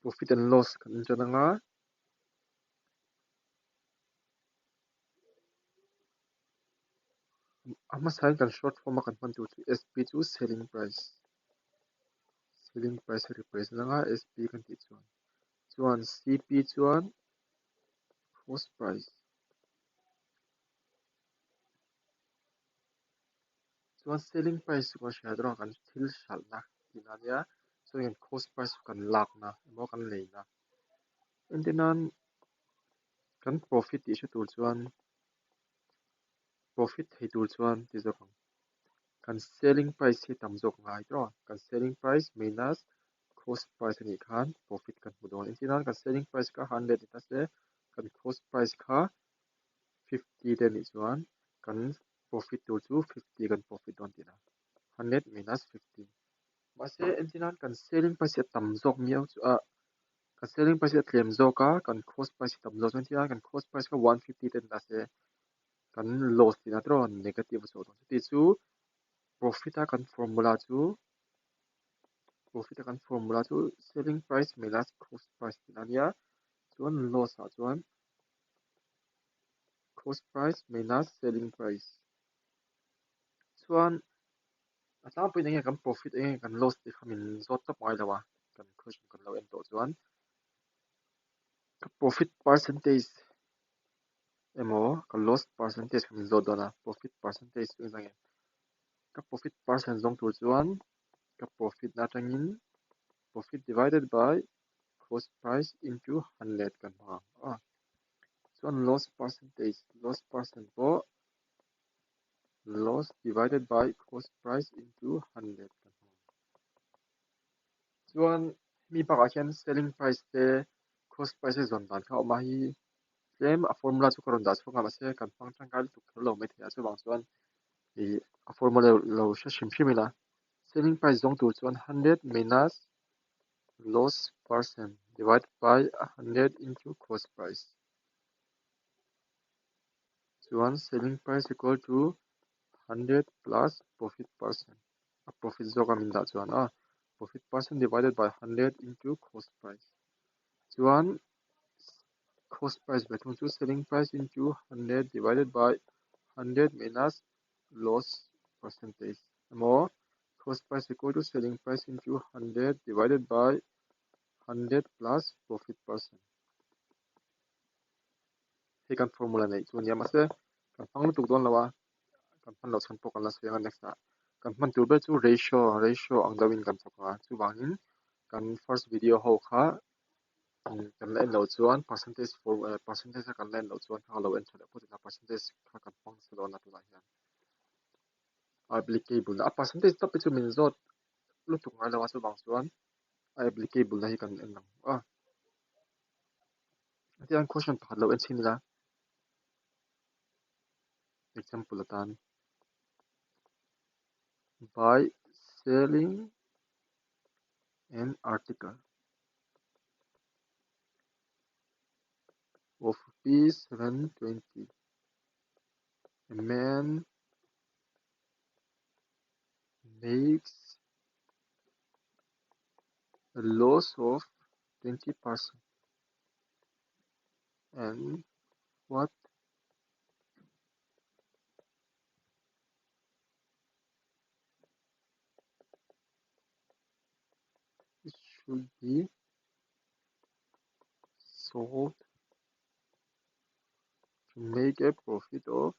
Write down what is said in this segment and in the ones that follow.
profit and loss kan chana nga ama sign kan short form kan pan tu SP chu selling price represent nga SP kan ti chuan CP chuan cost price chuan selling price ko sha dro kan thil shal na tinania so in cost price kan lak na mo kan leina endinan kan profit ti sha tur chuan profit thei tur chuan ti zo kan selling price hi tam jok ngai dro kan selling price minus cost price ni khan profit kan mu don endinan kan selling price ka 100 ita se kan cost price ka 50 den ni chuan kan profit tur chu 50 kan profit don tina 100 minus 50 mase endinan kan selling price tam jok miau chu kan selling price tlem zoka kan cost price tam zo chen kan cost price ka 150 ten da se kan loss tina tro negative so don ti chu profit a kan formula chu selling price minus cost price tina nia chuan loss a chuan cost price minus selling price chuan atang pui nge kan profit nge kan loss ti khamin zot top mai lawa kan question kan lo en to chuan profit percentage emo ka loss percentage kan zo dona profit percentage chu zange ka profit percent zong tur chuan ka profit na tangin profit divided by cost price into 100 kan ha chuan loss percent po loss divided by cost price into 100 kan ha chuan mi baka hian selling price te cost price zon dan kha oma hi tlem a formula chu karon da chunga ma se kan phang tangkal tu khlo me thia chu bang chuan a formula lo sha shim shimila selling price zong tur chuan 100 minus loss percent divided by 100 into cost price chuan selling price equal to 100 plus profit percent a profit zoka min da chuan profit percent divided by 100 into cost price chuan cost price betung chu selling price into 100 divided by 100 minus loss percentage more cost price equal to selling price into 100 divided by 100 plus profit percent he kan formula nei chu niam ase kan phang tu don lawa kan phan lo chan po kan la se next kan phan tu be chu ratio ang dawin kan chaka chu bangin kan first video ho kha kan len lo chuan percentage kan len lo chuan ha lo en chada put na percentage kha kan phang se lo na tu la hian applicable a percentage top chu min zot lu tu ngai lawa chu bang chuan applicable na hi kan en lang tiang question pakhat lo en chin la example atan by selling an article of P720 a man makes a loss of 20% and what should be sold to make a profit of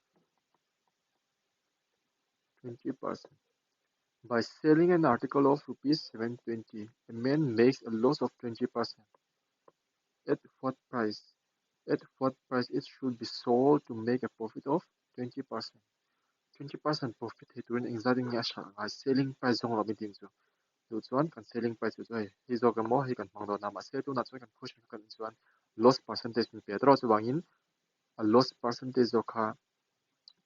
20%. By selling an article of ₹720, a man makes a loss of 20%. At what price? At what price it should be sold to make a profit of 20%? 20% profit hi turin exading ya sha selling price zong lo mitin chu tu chuan kan selling price chu hi zo ka mo hi kan hmang do na ma se tu na chuan kan push kan chuan loss percentage min pe tro chu bangin a loss percentage zo kha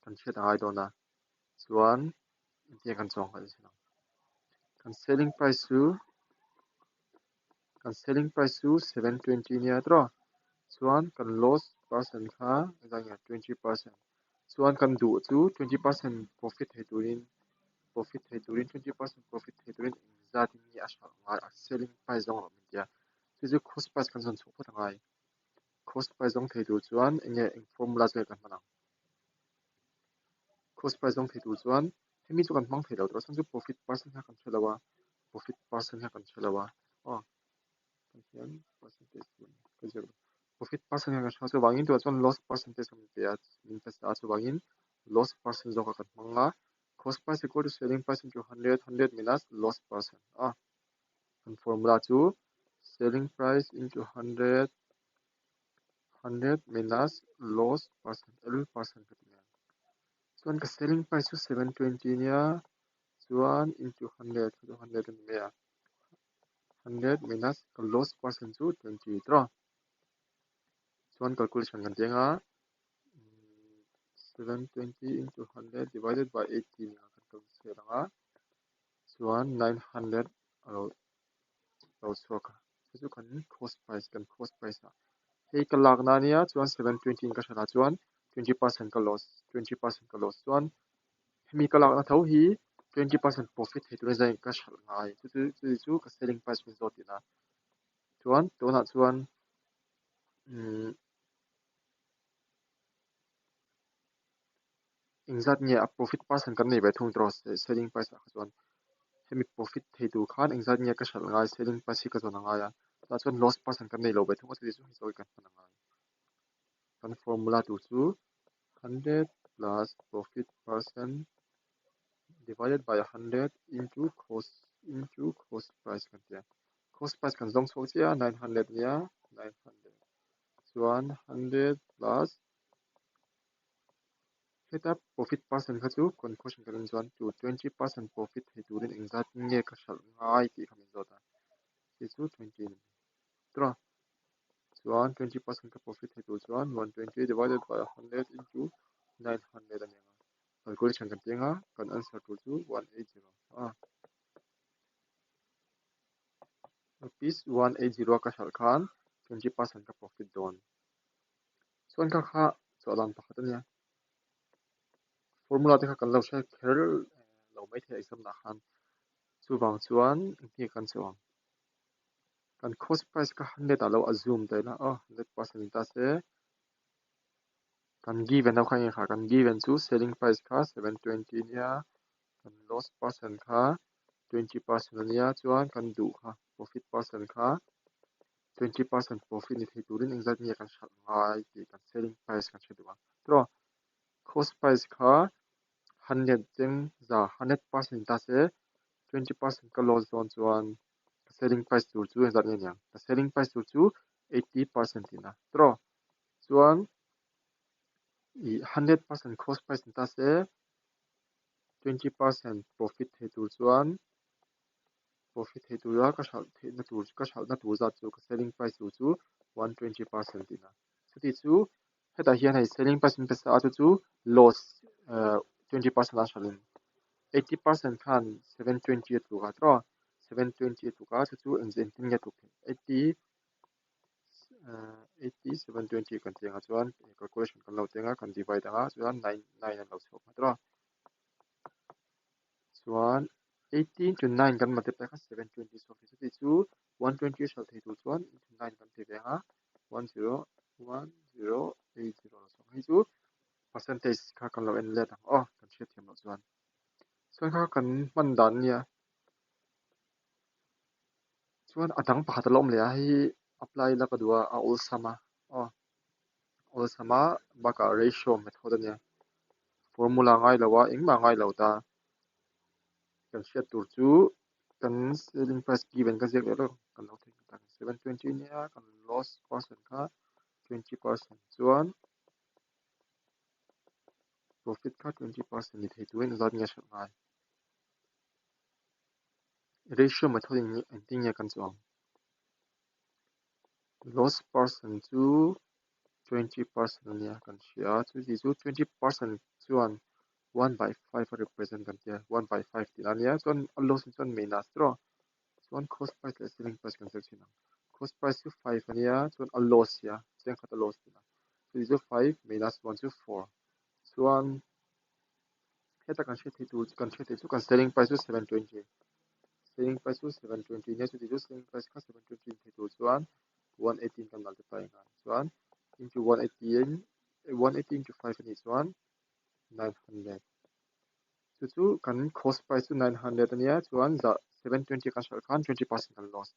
kan chet ai do na chuan ti kan chong kan sin kan selling price chu 720 nia tro chuan kan loss percent kha zang 20% chuan kan du chu 20% profit he turin 20% profit he turin zati ni a selling price zong lo min tia chu cost price kan zon chu pho thangai cost price jong thei tu chuan enge eng formula che kan manang cost price jong thei tu chuan hemi chu kan hmang thei lo tro sang chu profit percent ha kan thelawa profit percent ha kan thelawa kan hian percentage kan zero profit percent ha kan thla chu wangin tu chuan loss percentage kan te a min ta sa chu wangin loss percent zo kan hmanga cost price equal to selling price into 100 minus loss percent kan formula chu selling price into 100 minus loss percent L percent ka tingnan chuan ka selling price chu 720 nia chuan into 100 chu 100 kan mea 100 minus ka loss percent chu 20 tro chuan calculation kan tenga 720 into 100 divided by 80 nia kan calculate langa chuan 900 alo chuaka chu kan cost price a hei ka lakna nia chuan 720 ka hrala chuan 20% ka loss 20% ka loss chuan hemi ka lakna tho hi 20% profit hei tur zai ka hral ngai chu ka selling price min zot ina chuan tuna chuan engzat nge a profit percent kan nei ve thung tro selling price a chuan hemi profit thei tu khan engzat nge ka hral ngai selling price hi ka zon ngai a ta chuan loss percent kan nei lo ve thung a chu hi zoi kan hman ngai kan formula tu chu 100 plus profit percent divided by 100 into cost price kan tia cost price kan zong chho chia 900 nia 900 chuan 100 plus heta profit percent kha chu conversion kan chuan to 20% profit hei turin engzat nge ka hral ngai ti khamin zota ti chu 20 tro chuan 20% ka profit hei tu chuan 120 divided by 100 into 900 ania calculation kan tenga kan answer tu chu 180 rupees 180 ka hral khan 20% ka profit don chuan ka kha chalan pakhat ania formula te kha kan lo hrai kher lo mai the exam na khan chu wang chuan nge kan chuang kan cost price ka 100 alo assume te na 100% ta se kan given au khan kha kan given chu selling price kha 720 nia kan loss percent kha 20% ania chuan kan du kha profit percent kha 20% profit ni thei turin engzat nge kan hral ngai ti kan selling price kan hreduwa tro cost price kha 100 cheng za 100% ta se 20% ka loss zone chuan selling price tur chu engzat nge niang selling price tur chu 80% ina tro chuan 100% cost price ta se 20% profit hei tur chuan profit hei tur ka hral thei na tur ka hral na tur za chu ka selling price tur chu 120% ina chuti chu heta hian hei selling price min pesa a chu loss 20% a hral 80% khan 720 tu ka tro 720 tu ka chu engzen tin nge tu 80 80 720 kan tenga chuan calculation kan lo tenga kan divide anga chuan 9 9 an lo chhawp tro chuan 18 to 9 kan multiply kha 720 so chu chu 120 shall thei tu chuan into 9 kan ti venga 101080 so hi chu percentage kha kan lo en le tang kan hriat thiam lo chuan chuan kha kan man dan nia chuan adang pakhat a lom le a hi apply la ka duwa a all sama all sama baka ratio method ania formula ngai lawa engma ngai lo ta kan hriat tur chu kan selling price given ka zek lo kan lo thei ta 720 nia kan loss percent kha 20% chuan profit kha 20% ni thei tuin zat nge hral ngai ratio method ni anting nge kan chuang loss percent chu 20% nia kan hria chu ji chu 20% chuan 1/5 represent kan tia 1/5 ti ania chuan a loss chuan minus tro chuan cost price le selling price kan zel china cost price chu 5 ania chuan a loss ya cheng khat a loss tina chu chu 5 minus 1 chu 4 chuan heta kan hriat thei tu kan hriat thei chu kan selling price chu 720 selling price chu 720 nia chu chu selling price kha 720 thei tu chuan chuan 118 kan multiply ngan chuan into 180 into 5 ani chuan 900 chu kan cost price chu 900 ania chuan za 720 kan hral khan 20% kan loss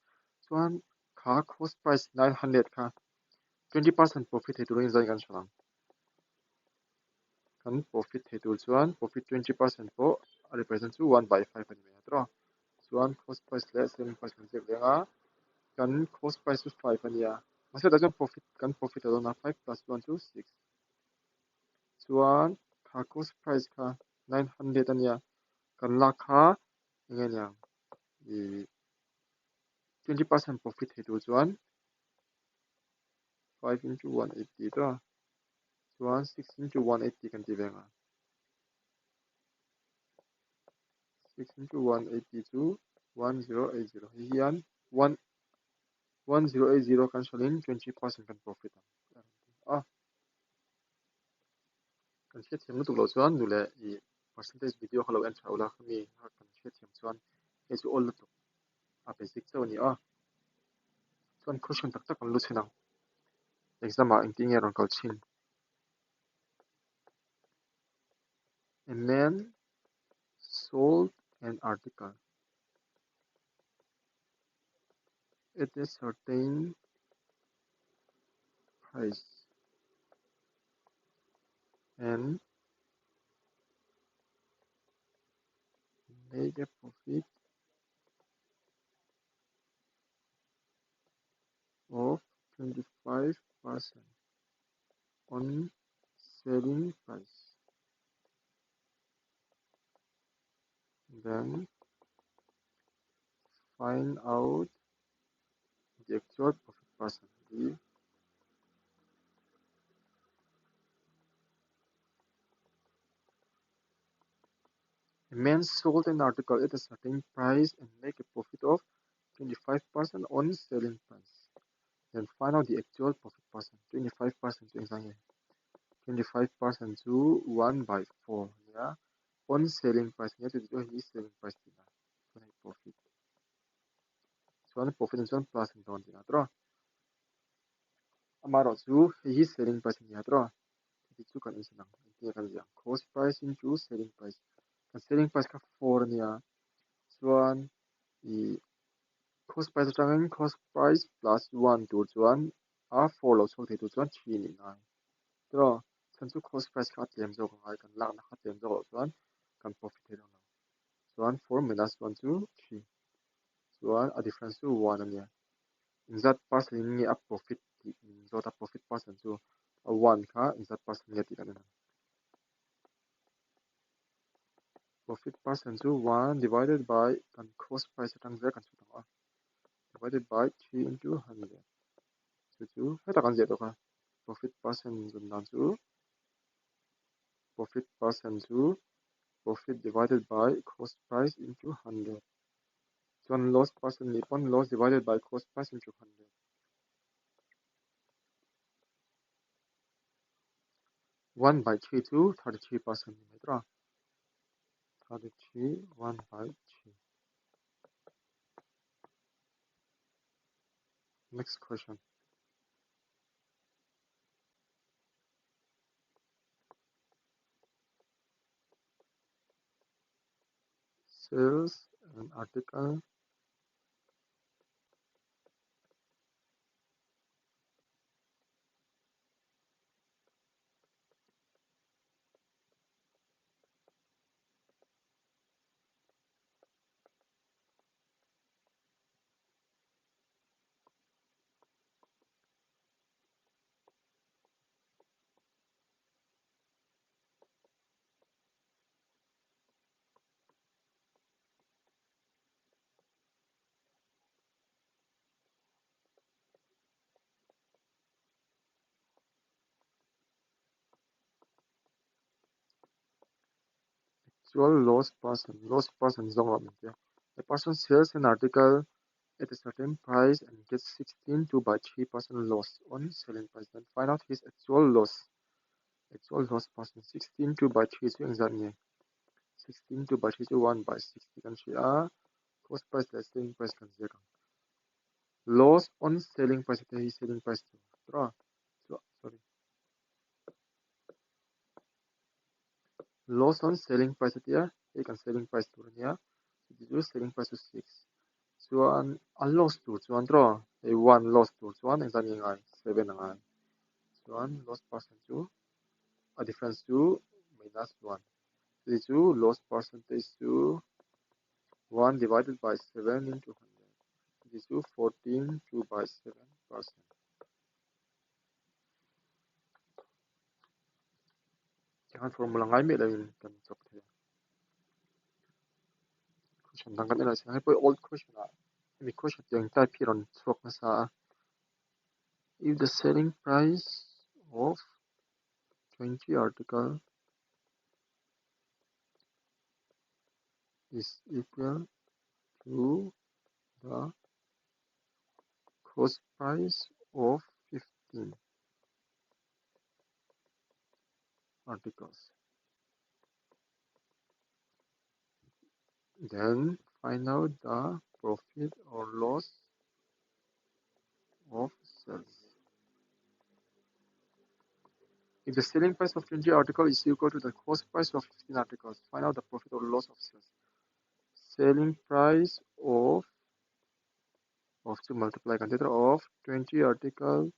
chuan kha cost price 900 kha 20% profit he turin zai kan hralang kan profit he tur chuan profit 20% po represent chu 1/5 ani mai atro chuan cost price le selling price kan zek lenga kan cost price chu 5 ania mase da chuan profit adona 5 plus 1 chu 6 chuan kha cost price kha 900 ania kan la kha nge niang i 20% profit he tur chuan 5 into 180 to chuan 6 into 180 kan ti venga 6 into 180 chu 1080 hi hian 1080 kan hrawlin 20% kan profit kan hriat thiam lutuk lo chuan nule i percentage video khalo en thaula khami kan hriat thiam chuan he chu all lutuk a basic chaw ni chuan question tak tak kan lu chinang exam a engti nge ron kal chin a man sold an article at a certain price and made a profit of 25% on selling price. Then find out the actual profit percentage. A man sold an article at a certain price and make a profit of 25% on selling price. Then find out the actual profit percent. 25% to example. 25% to 1/4. Yeah. On selling price. Yeah, to do his selling price. Profit. So on profit and so plus and so on. Amaro chu his selling price ni atro. Chu kan isinang. Kan yang cost price into selling price. Kan selling price ka 4 niya. Chuan i cost price atangin cost price plus 1 to chuan a 4 lo chok tu chuan 3 ni ngai. Tro chan chu cost price ka tlem zo ngai kan lak na kha tlem zo chuan kan profit he lo. Chuan 4 minus 1 to 3. Chuan a difference to 1 ania. In that person ni a profit in zota profit person chu a 1 kha in that person ni ti kan profit percent to 1 divided by kan cost price atang ze kan chutang divided by 3 into 100 chu heta kan je to ka profit percent dun nan chu profit percent to profit divided by cost price into 100 chuan loss percent ni pon loss divided by cost price into 100 1/3 to 33% ni tra 33 1/3. Next question. Sales an article actual loss person zong a person sells an article at a certain price and gets 16/3% loss on selling price. Then find out his actual loss. Actual loss person 16/3 so exactly 16/3 to 1/60 kan share cost price less selling price kan zero. loss on selling price 때 selling price 들어. sorry. loss on selling price 때 이건 selling price 들어냐. 이제 selling price 6. Chuan a loss tur chuan draw a 1 loss tur chuan exam ngai 7 ngai. Chuan loss percent chu a difference to -1. This is loss percentage to 1 divided by 7 into 100. This is 14 to by 7%. Jangan formula ngai me lain kan chok the. Question dang kan ina sai poi old question a. Mi question yang type here on chok na sa. If the selling price of 20 article is equal to the cost price of 15 articles. Then find out the profit or loss of sales. If the selling price of 20 articles is equal to the cost price of 15 articles, find out the profit or loss of sales. Selling price of to multiply consider of 20 articles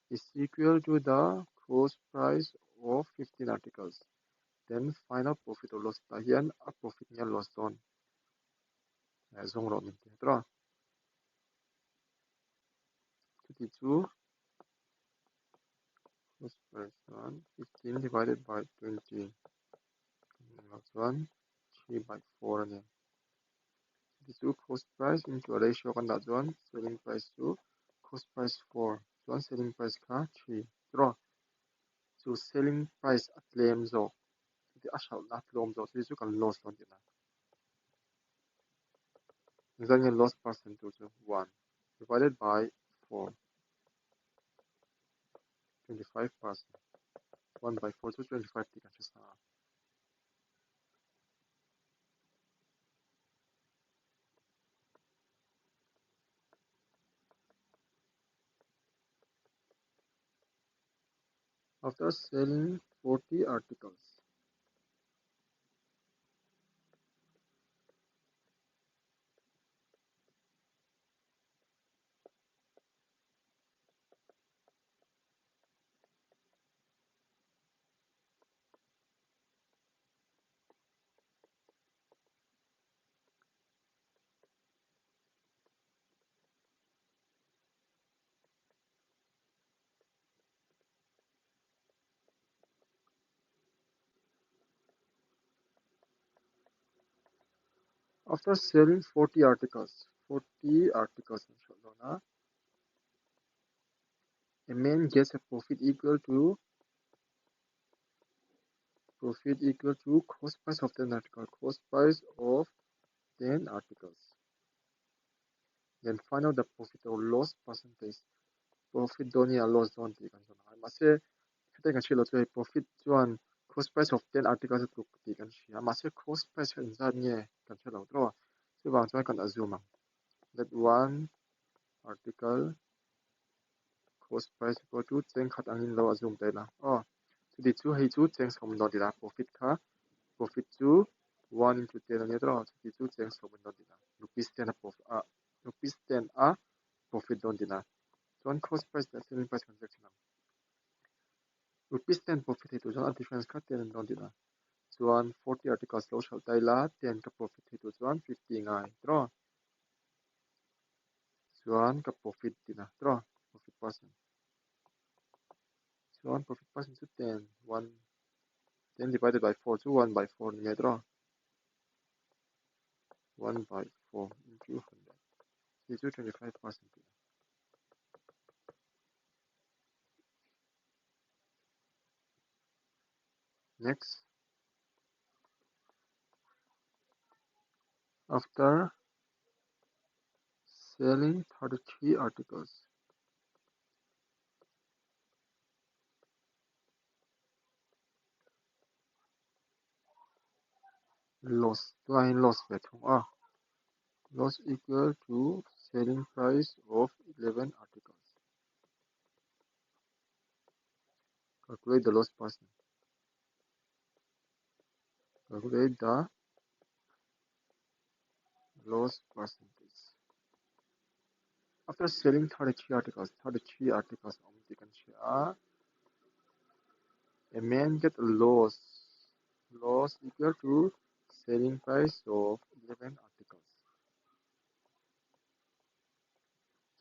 is equal to the cost price of 15 articles. Then find out profit or loss. Tahian a profit niya loss doon. Zong ro ninte tra. 22 cost price 15 divided by 20. That's 1 3 by 4 niya. 22 cost price into a ratio kan that one selling price to cost price 4. One selling price ka 3. Draw. So selling price at claim zo. The ashal not loan zo. So you can loss on it. Then your loss percentage 1 divided by 4. 25%. 1 by 4 to 25 tikan siya sa. After selling 40 articles, after selling 40 articles, inshallah, a man gets a profit equal to cost price of 10 articles, cost price of 10 articles. Then find out the profit or loss percentage. Profit donia loss don't take kan sona. Masih kita kan sila tu profit cuan cost price of 10 articles tu kan sila. Masih cost price kan zadnya kan sila tu. So bang cuan kan assume that one article cost price equal to 10 kat angin lo assume tay lah. Oh, so di tu hai tu 10 som no di lah profit ka. Profit tu 1 into 10 ni tu. So di tu 10 som no di lah. Rupees 10 profit rupees 10 profit don di lah. One cost price dan selling price transaction. Rupees 10 profit itu jual difference ka 10 don di lah. Jual 40 articles lo shall tay lah 10 ka profit itu jual 50 ngai. Draw. Jual ka profit di lah. Draw. Profit percent. Jual profit percent itu 10. 10 divided by 4 to 1 by 4 ni draw. 1 by 4 into 100. Itu 25%. Next, after selling 33 articles, loss. Line loss betul. Loss equal to selling price of 11 articles. Calculate the loss percent. Calculate the loss percentage. After selling 33 articles a man get a loss equal to selling price of 11 articles.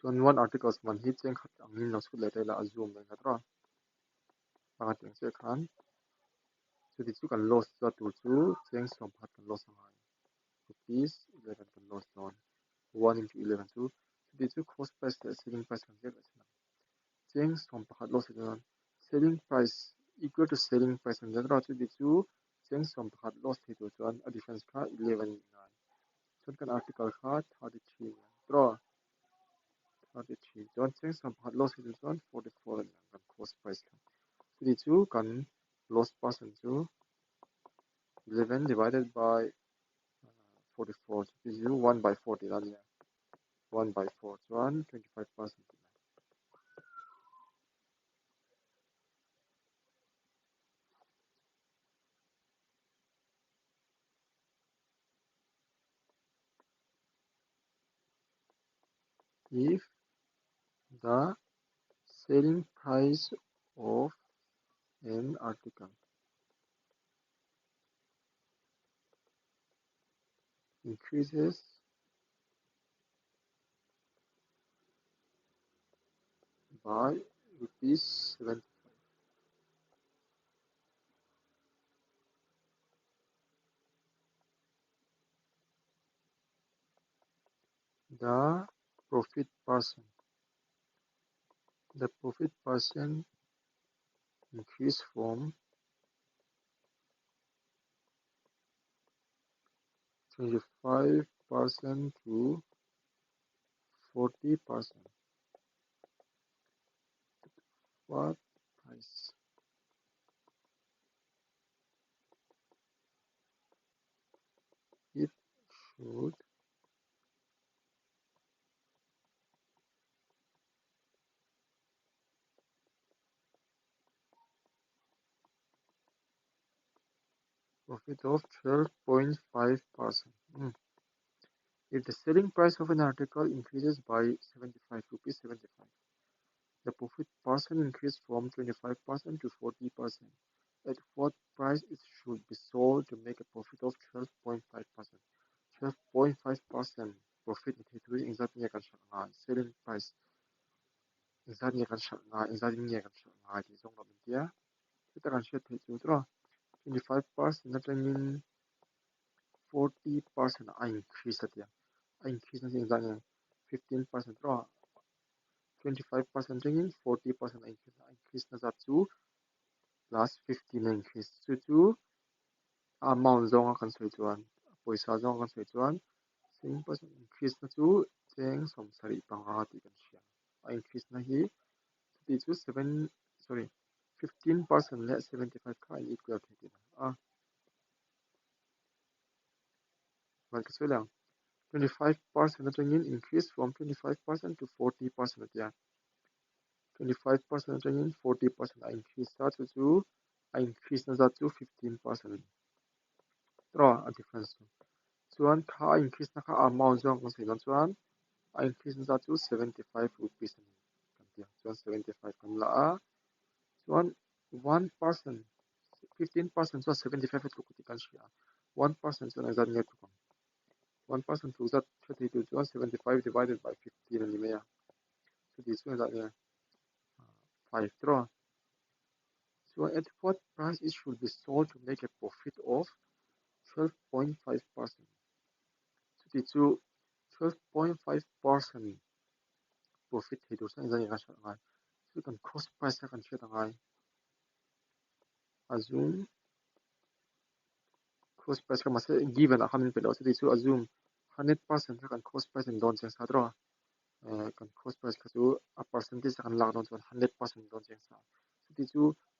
So one articles man hit cheng khat angin no su letai la azum mai ngatra pangat cheng se khan so di chu kan loss cha tu chu cheng som phat kan loss ngai rupees 11 kan loss don 1 into 11 chu di chu cost price le selling price kan je cheng som phat loss don selling price equal to selling price kan jadra chu di chu cheng som phat loss thi tu chuan a difference kha 11 ngai chun kan article kha 33 draw 33 chuan cheng som phat loss thi tu chuan 44 kan cost price so di chu kan loss percent chu 11 divided by 44 so this is 1 by 40 ania 1 by 4 chuan 25%. If the selling price of an article increases by rupees 75, the profit percent increase from 25% to 40%. What price? It should profit of 12.5%. If the selling price of an article increases by 75 rupees 75, the profit percent increase from 25% to 40%. At what price it should be sold to make a profit of 12.5%. 12.5% profit itu exactly kan selling price exactly kan di zong lo dia kita kan share itu 25% na tengin 40% increase dia increase na exactly 15% 25% tengin 40% increase na satu plus 15 increase tu amount zong akan soi chuan poisa zong akan soi chuan 7% increase na chu cheng som sari panga ti kan sia increase na hi ti chu 15% le 75 kha equal thi mal ka soi lang 25% na tengin increase from 25% to 40% ya 25% na tengin 40% increase sa chu increase na za chu 15% draw a difference chuan kha increase na kha amount zong kan sei chuan increase na chu 75 rupees kan tia chuan 75 kan la a chuan 1% 15% chuan 75 tu kan sia 1% chuan exact nge tu 1% tu za 32 chuan 75 divided by 15 ani me so this one exact nge 5 draw so at what price it should be sold to make a profit of 12.5%. So the 12.5% profit thì đủ sang ra so can cost price kan share ngai assume cost price ka mase given a hamin pelo so the assume 100% kan cost price in don chang sa draw kan cost price ka chu a percentage kan la don 100% don chang sa so the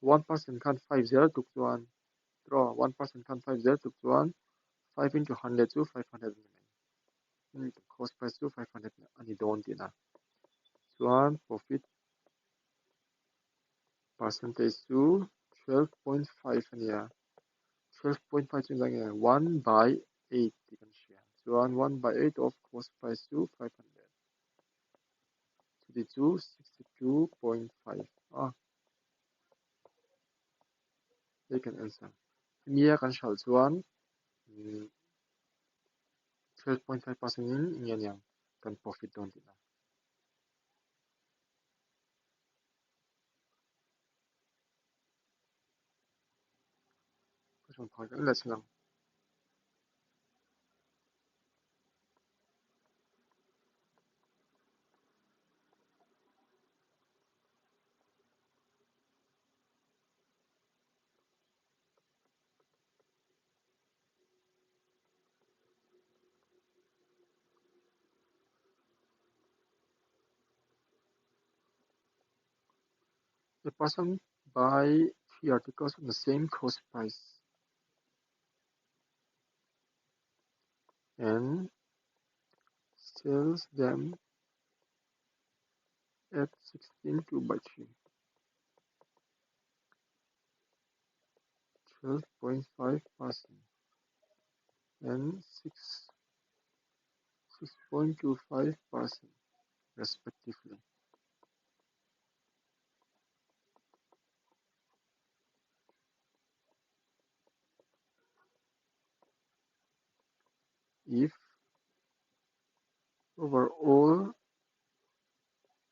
1% kan 50 tuk chuan draw 1% kan 50 tuk chuan 5 into 100 to 500 cost price to 500 ani don tina. Chuan profit percentage to 12.5 ania. 12.5 chu lang 1 by 8 ti kan hria. Chuan 1 by 8 of cost price to 500. So the 62.5. They can answer. Mia kan shal chuan 12.5% in yan yang kan profit don tina. Question point let's lang. A person buy 3 articles on the same cost price and sells them at 16 2 by 3. 12.5% and 6.25% respectively. If overall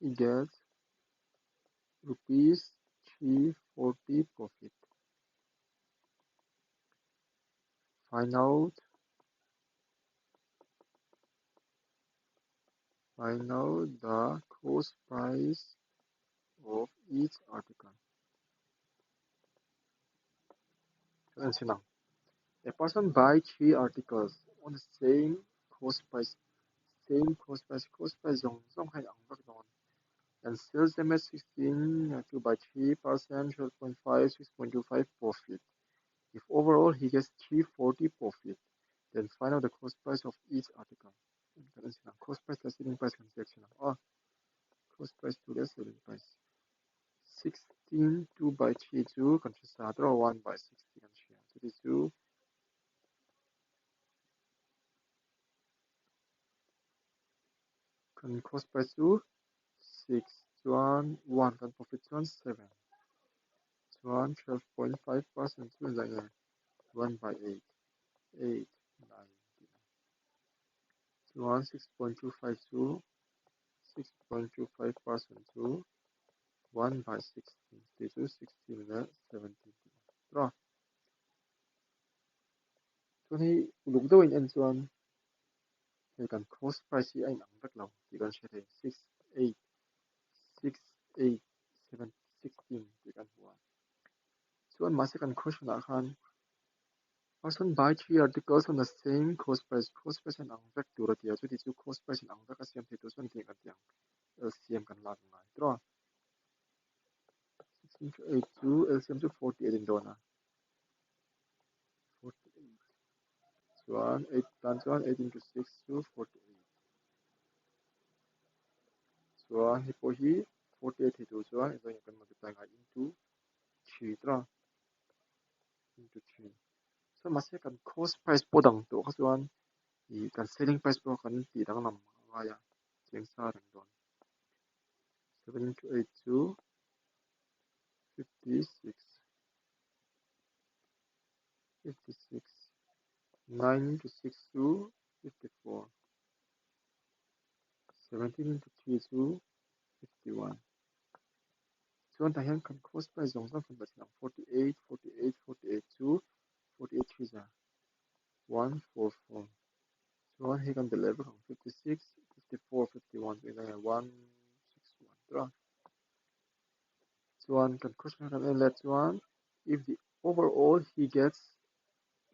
he gets rupees 340 profit. Find out the cost price of each article. A person buy 3 articles on the same cost price, cost price zong hai ang bak don, and sells them at 16 2 by 3%, 12.5, 6.25 profit. If overall he gets 340 profit, then find out the cost price of each article. Cost price less selling price transaction. Cost price to less selling price. 16 2 by 3 2 consist of 1 by 60 and share. So this 2 can cost price to 6 chuan 1 can profit chuan 7 chuan 12.5% chuan like 1 by 8 8 9 chuan 6.25 to 6.25% to 1 by 16 thì chú 16 là 17 rồi cho nên lúc đầu anh chuan thì cần cost price anh nặng rất lâu thì cần sẽ thấy 6 8 6 8 7 16 thì cần hoa chuan mà sẽ cần question là khan person buy 3 articles on the same cost price anh nặng rất đủ rồi thì chú cost price anh nặng rất xem thì tôi xuân thì cần tiếng LCM cần làm ngay rồi 16 to 8 to LCM to 48 in dollar 48 chuan 8 tan chuan 8 into 6 to 48 chuan hi pawh hi 48 hi tu chuan in kan multiply ngai into 3 tra into 3 so masih kan cost price pawh dang tawh kha chuan i kan selling price pawh kan ti dang lam ngai a cheng sa dang don 7 into 8 to 56 56 9 into 6 to 54 17 into 3 to 51 chuan ta hian kan cost price zong zong kan bach lang 48 48 48 to 48 3 za 144 chuan hi kan bel leh 56 54 51 thì là 161 tra chuan kan question kan en let chuan if the overall he gets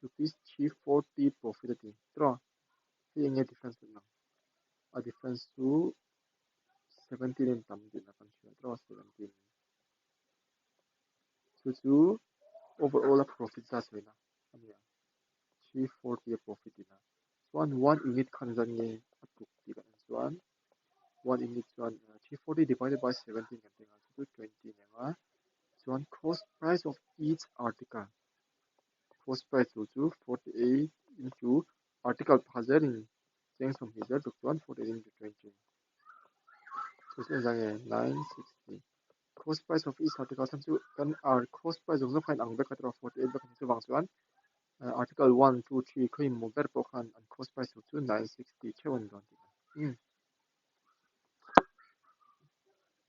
rupees 340 profit ati tra hi enge difference lang a difference to 17 in tam din na kan hria tra 17 chu overall a profit za chei na ania 340 profit ina chuan 1 unit khan zan nge 북디가 chuan 1 in chuan 340 divided by 17 kan teng chu 20 nenga chuan cost price of each article cost price chu 48 into article phazerin cheng som hi zer chuan 48 into 20 so sen jange 960 cost price of each article sam chu kan cost price of the fine ang beka 48 beka chu wang chuan article 1 2 3 khoi mo ber po khan and cost price chu 960 chewon don